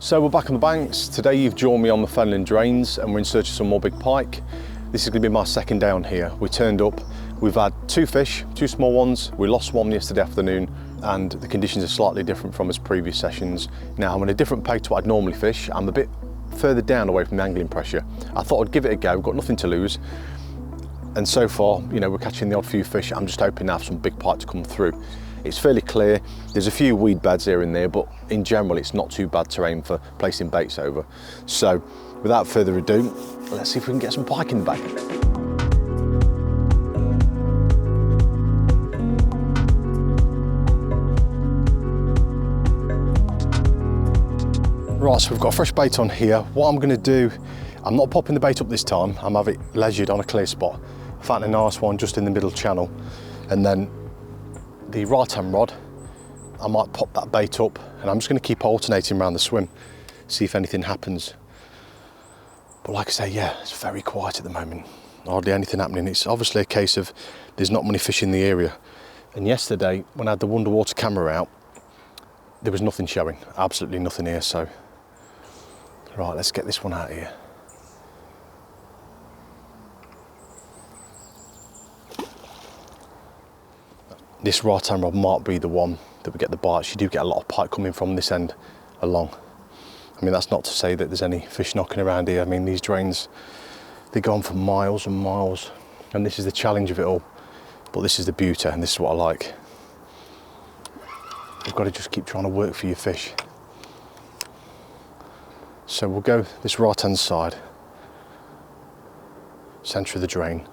So we're back on the banks. Today you've joined me on the Fenland drains and we're in search of some more big pike. This is going to be my second down here. We turned up, we've had two fish, two small ones. We lost one yesterday afternoon and the conditions are slightly different from his previous sessions. Now I'm on a different peg to what I'd normally fish. I'm a bit further down away from the angling pressure. I thought I'd give it a go, got nothing to lose. And so far, you know, we're catching the odd few fish. I'm just hoping to have some big pike to come through. It's fairly clear. There's a few weed beds here and there, but in general, it's not too bad terrain for placing baits over. So without further ado, let's see if we can get some pike in the bag. Right, so we've got a fresh bait on here. What I'm going to do, I'm not popping the bait up this time. I'm have it leisured on a clear spot. I found a nice one just in the middle channel, and then the right hand rod, I might pop that bait up and I'm just going to keep alternating around the swim, see if anything happens. But like I say, yeah, it's very quiet at the moment, hardly anything happening. It's obviously a case of there's not many fish in the area. And yesterday when I had the underwater camera out, there was nothing showing, absolutely nothing here. So right, let's get this one out of here. This right hand rod might be the one that we get the bites. You do get a lot of pike coming from this end along. I mean, that's not to say that there's any fish knocking around here. I mean, these drains, they go on for miles and miles, and this is the challenge of it all. But this is the beauty, and this is what I like. You've got to just keep trying to work for your fish. So we'll go this right hand side, centre of the drain.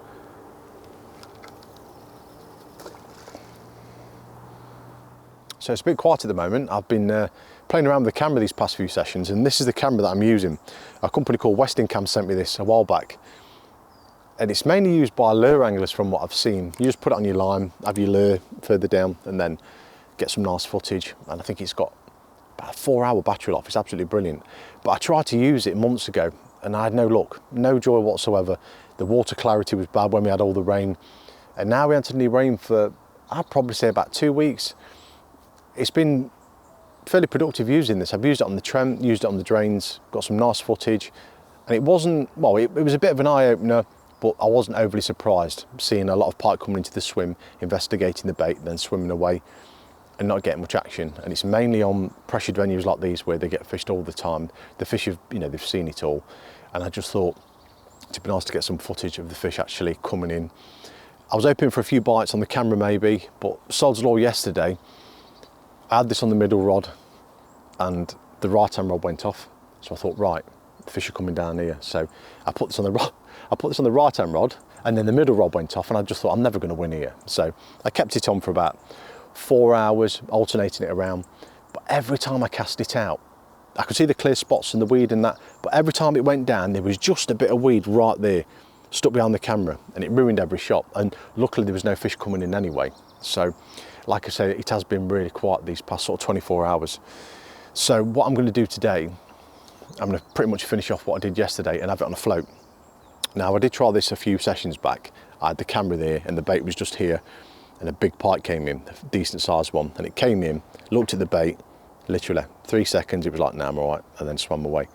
So it's a bit quiet at the moment. I've been playing around with the camera these past few sessions, and this is the camera that I'm using. A company called Westingcam sent me this a while back, and it's mainly used by lure anglers from what I've seen. You just put it on your line, have your lure further down, and then get some nice footage. And I think it's got about a 4-hour battery life. It's absolutely brilliant. But I tried to use it months ago and I had no luck, no joy whatsoever. The water clarity was bad when we had all the rain, and now we haven't had any rain for, I'd probably say, about 2 weeks. It's been fairly productive using this. I've used it on the Trent, used it on the drains, got some nice footage, and it wasn't, well, it was a bit of an eye-opener, but I wasn't overly surprised seeing a lot of pike coming into the swim, investigating the bait, then swimming away and not getting much action. And it's mainly on pressured venues like these where they get fished all the time. The fish have, you know, they've seen it all, and I just thought it'd be nice to get some footage of the fish actually coming in. I was hoping for a few bites on the camera maybe, but sod's law yesterday, I had this on the middle rod and the right hand rod went off. So I thought, right, the fish are coming down here. So I put this on the right hand rod, and then the middle rod went off, and I just thought I'm never going to win here. So I kept it on for about 4 hours, alternating it around. But every time I cast it out, I could see the clear spots and the weed and that, but every time it went down, there was just a bit of weed right there, stuck behind the camera, and it ruined every shot. And luckily there was no fish coming in anyway. So like I say, it has been really quiet these past sort of 24 hours. So what I'm going to do today, I'm going to pretty much finish off what I did yesterday and have it on a float. Now I did try this a few sessions back. I had the camera there and the bait was just here, and a big pike came in, a decent sized one, and it came in, looked at the bait, literally 3 seconds, it was like, nah, I'm all right, and then swam away.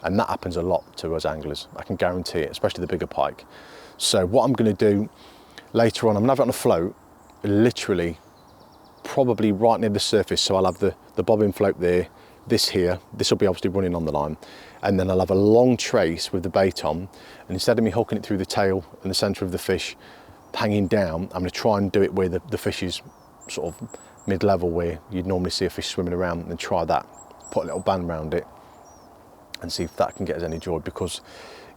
And that happens a lot to us anglers, I can guarantee it, especially the bigger pike. So what I'm going to do later on, I'm going to have it on a float, literally probably right near the surface. So I'll have the bobbin float there, this here, this will be obviously running on the line, and then I'll have a long trace with the bait on, and instead of me hooking it through the tail and the centre of the fish hanging down, I'm going to try and do it where the fish is sort of mid-level, where you'd normally see a fish swimming around, and try that, put a little band around it and see if that can get us any joy. Because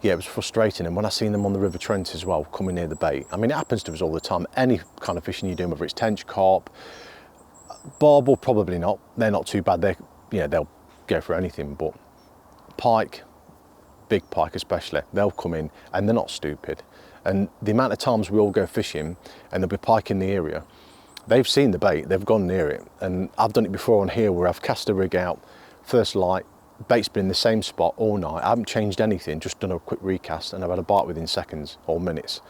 yeah, it was frustrating, and when I seen them on the River Trent as well, coming near the bait, I mean, it happens to us all the time, any kind of fishing you're doing, whether it's tench, carp, barbel, probably not, they're not too bad, they, you know, they'll go for anything. But pike, big pike especially, they'll come in and they're not stupid. And the amount of times we all go fishing and there'll be pike in the area, they've seen the bait, they've gone near it. And I've done it before on here where I've cast a rig out, first light, bait's been in the same spot all night, I haven't changed anything, just done a quick recast, and I've had a bite within seconds or minutes.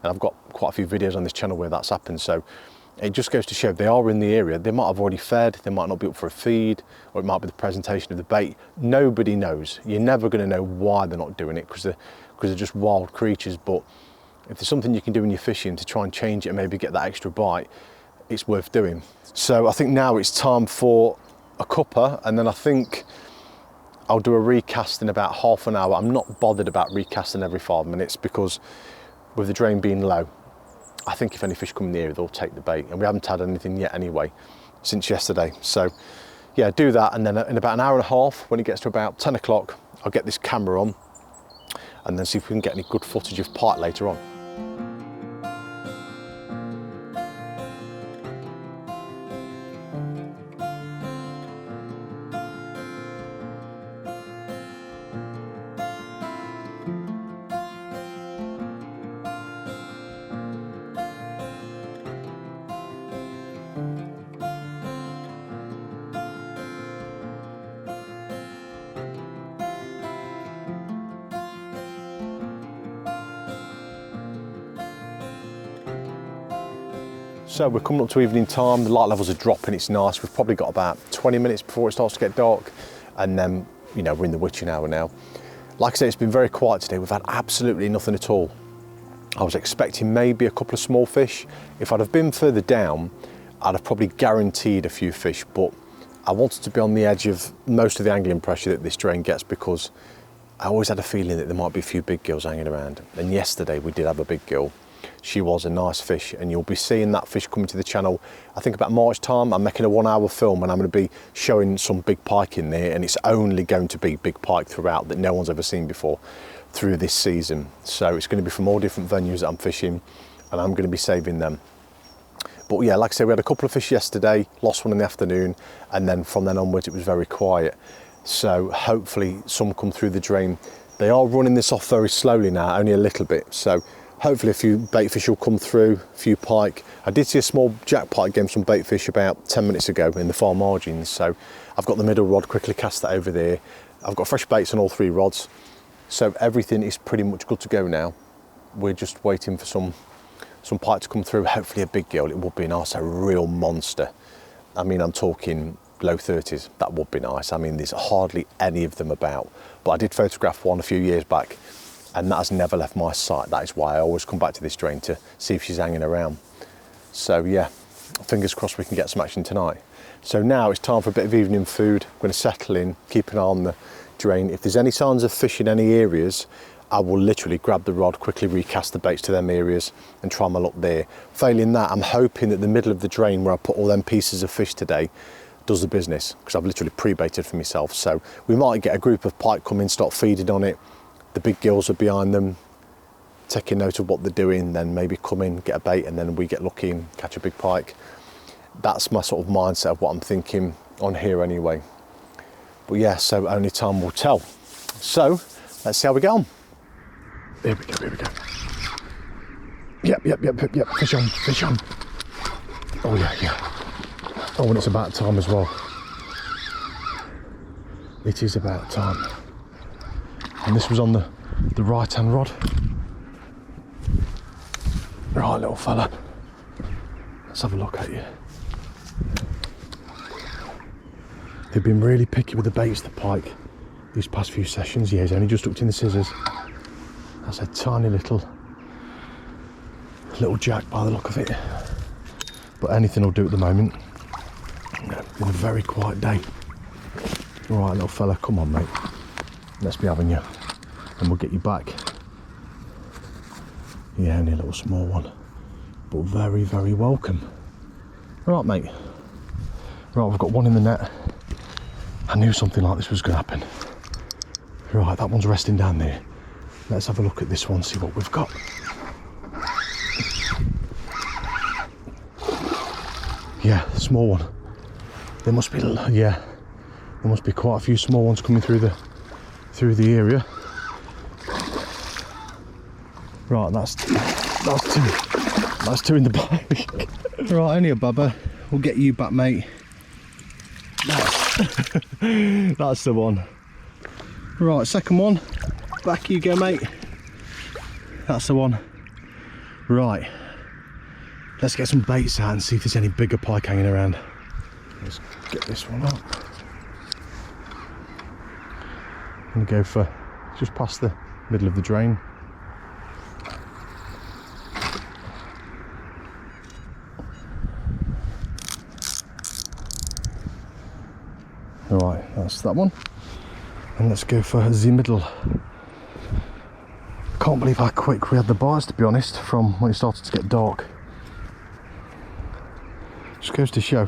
And I've got quite a few videos on this channel where that's happened. So It just goes to show they are in the area. They might have already fed, they might not be up for a feed, or it might be the presentation of the bait. Nobody knows. You're never going to know why they're not doing it, because they're just wild creatures. But if there's something you can do when you're fishing to try and change it and maybe get that extra bite, it's worth doing. So I think now it's time for a cuppa, and then I think I'll do a recast in about half an hour. I'm not bothered about recasting every 5 minutes, because with the drain being low, I think if any fish come in the area, they'll take the bait, and we haven't had anything yet anyway since yesterday. So yeah, do that, and then in about an hour and a half, when it gets to about 10 o'clock, I'll get this camera on and then see if we can get any good footage of pike later on. So we're coming up to evening time, the light levels are dropping, it's nice. We've probably got about 20 minutes before it starts to get dark, and then, you know, we're in the witching hour now. Like I say, it's been very quiet today. We've had absolutely nothing at all. I was expecting maybe a couple of small fish. If I'd have been further down, I'd have probably guaranteed a few fish, but I wanted to be on the edge of most of the angling pressure that this drain gets, because I always had a feeling that there might be a few big gills hanging around. And yesterday we did have a big gill. She was a nice fish, and you'll be seeing that fish coming to the channel. I think about March time, I'm making a 1 hour film, and I'm going to be showing some big pike in there, and it's only going to be big pike throughout that no one's ever seen before through this season. So it's going to be from all different venues that I'm fishing, and I'm going to be saving them. But yeah, like I say, we had a couple of fish yesterday, lost one in the afternoon, and then from then onwards it was very quiet. So hopefully some come through the drain. They are running this off very slowly now, only a little bit. So hopefully a few bait fish will come through, a few pike. I did see a small jack pike getting some bait fish about 10 minutes ago in the far margins. So I've got the middle rod, quickly cast that over there. I've got fresh baits on all 3 rods. So everything is pretty much good to go now. We're just waiting for some pike to come through, hopefully a big gill. It would be nice, a real monster. I mean, I'm talking low 30s, that would be nice. I mean, there's hardly any of them about, but I did photograph one a few years back, and that has never left my sight. That is why I always come back to this drain to see if she's hanging around. So yeah, fingers crossed we can get some action tonight. So now it's time for a bit of evening food. I'm going to settle in, keep an eye on the drain. If there's any signs of fish in any areas, I will literally grab the rod, quickly recast the baits to them areas and try my luck there. Failing that, I'm hoping that the middle of the drain where I put all them pieces of fish today does the business, because I've literally pre-baited for myself. So we might get a group of pike come in, start feeding on it. The big gills are behind them, taking note of what they're doing, then maybe come in, get a bait, and then we get lucky and catch a big pike. That's my sort of mindset of what I'm thinking on here anyway. But yeah, so only time will tell. So let's see how we get on. Here we go, here we go. Yep, fish on, fish on. Oh yeah. Oh, and it's about time as well. It is about time. And this was on the right hand rod. Right, little fella. Let's have a look at you. They've been really picky with the baits, the pike, these past few sessions. Yeah, he's only just hooked in the scissors. That's a tiny little jack by the look of it. But anything will do at the moment. It's been a very quiet day. Right, little fella, come on, mate. Let's be having you, and we'll get you back. Yeah, only a little small one, but very, very welcome. Right, mate. Right, we've got one in the net. I knew something like this was going to happen. Right, that one's resting down there. Let's have a look at this one, see what we've got. Yeah, small one. There must be, yeah, there must be quite a few small ones coming through the area. Right, that's two in the bag. Right, only a bubba. We'll get you back, mate. That's the one. Right, second one. Back you go, mate. That's the one. Right. Let's get some baits out and see if there's any bigger pike hanging around. Let's get this one up. I'm going to go for just past the middle of the drain. Alright, that's that one. And let's go for the middle. Can't believe how quick we had the bites, to be honest, from when it started to get dark. Just goes to show,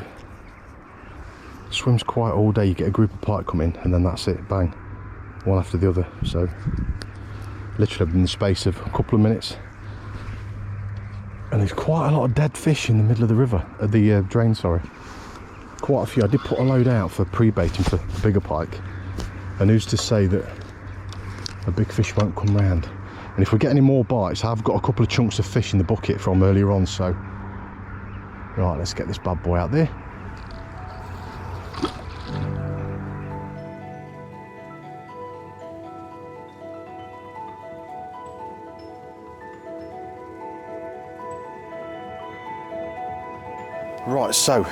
swims quiet all day. You get a group of pike come in and then that's it, bang, one after the other. So literally in the space of a couple of minutes. And there's quite a lot of dead fish in the middle of the river, the drain, sorry. Quite a few. I did put a load out for pre-baiting for the bigger pike, and who's to say that a big fish won't come round. And if we get any more bites, I've got a couple of chunks of fish in the bucket from earlier on, so right, let's get this bad boy out there. Right, so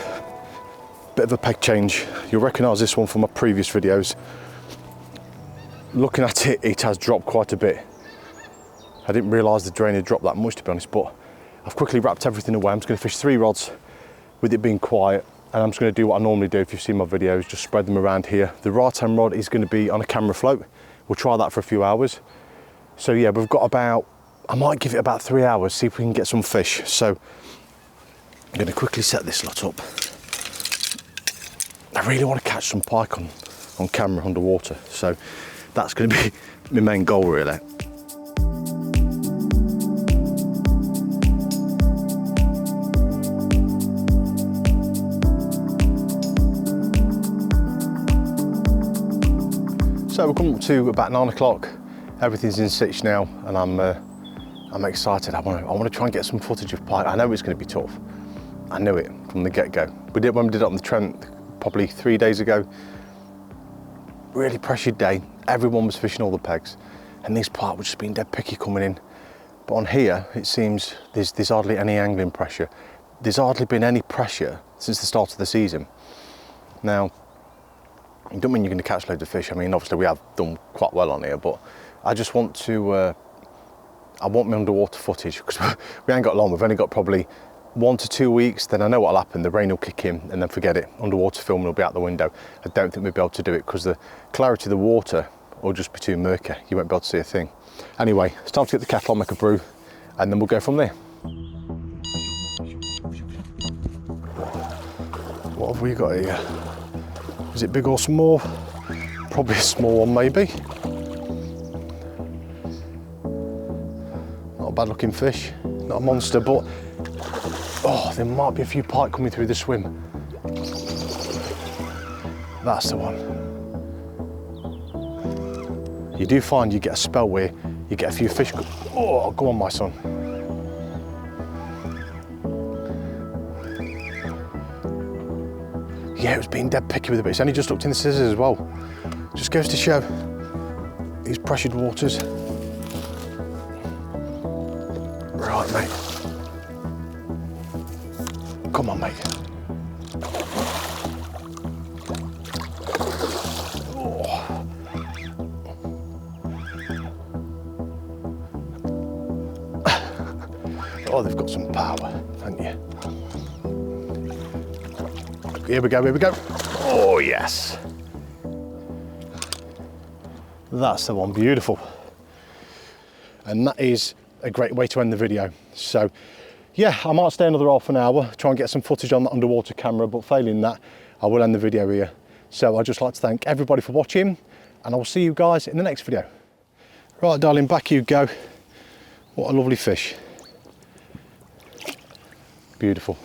bit of a peg change. You'll recognise this one from my previous videos. Looking at it, it has dropped quite a bit. I didn't realise the drain had dropped that much, to be honest, but I've quickly wrapped everything away. I'm just going to fish 3 rods with it being quiet, and I'm just going to do what I normally do if you've seen my videos, just spread them around here. The right hand rod is going to be on a camera float. We'll try that for a few hours. So yeah, we've got about, I might give it about 3 hours, see if we can get some fish. So I'm going to quickly set this lot up. I really want to catch some pike on camera underwater, so that's going to be my main goal really. So we're coming up to about 9 o'clock. Everything's in sitch now, and I'm excited. I want to try and get some footage of pike. I know it's going to be tough. I knew it from the get-go. When we did it on the Trent probably 3 days ago. Really pressured day. Everyone was fishing all the pegs, and these pike were just being dead picky coming in. But on here, it seems there's hardly any angling pressure. There's hardly been any pressure since the start of the season. Now, it doesn't mean you're going to catch loads of fish. I mean, obviously we have done quite well on here, but I just want to, I want my underwater footage, because we ain't got long. We've only got probably 1 to 2 weeks, then I know what'll happen. The rain will kick in and then forget it. Underwater filming will be out the window. I don't think we'll be able to do it because the clarity of the water will just be too murky. You won't be able to see a thing. Anyway, it's time to get the kettle on, make a brew, and then we'll go from there. What have we got here? Is it big or small? Probably a small one, maybe. Not a bad looking fish, not a monster, but oh, there might be a few pike coming through the swim. That's the one. You do find you get a spell where you get a few fish. Oh, go on, my son. Yeah, it was being dead picky with it, but it's only just hooked in the scissors as well. Just goes to show these pressured waters. Right, mate. Come on, mate. Oh. Oh, they've got some power, haven't you? Here we go, here we go. Oh, yes. That's the one, beautiful. And that is a great way to end the video. So, yeah, I might stay another half an hour, try and get some footage on that underwater camera, but failing that, I will end the video here. So I'd just like to thank everybody for watching, and I will see you guys in the next video. Right, darling, back you go. What a lovely fish. Beautiful.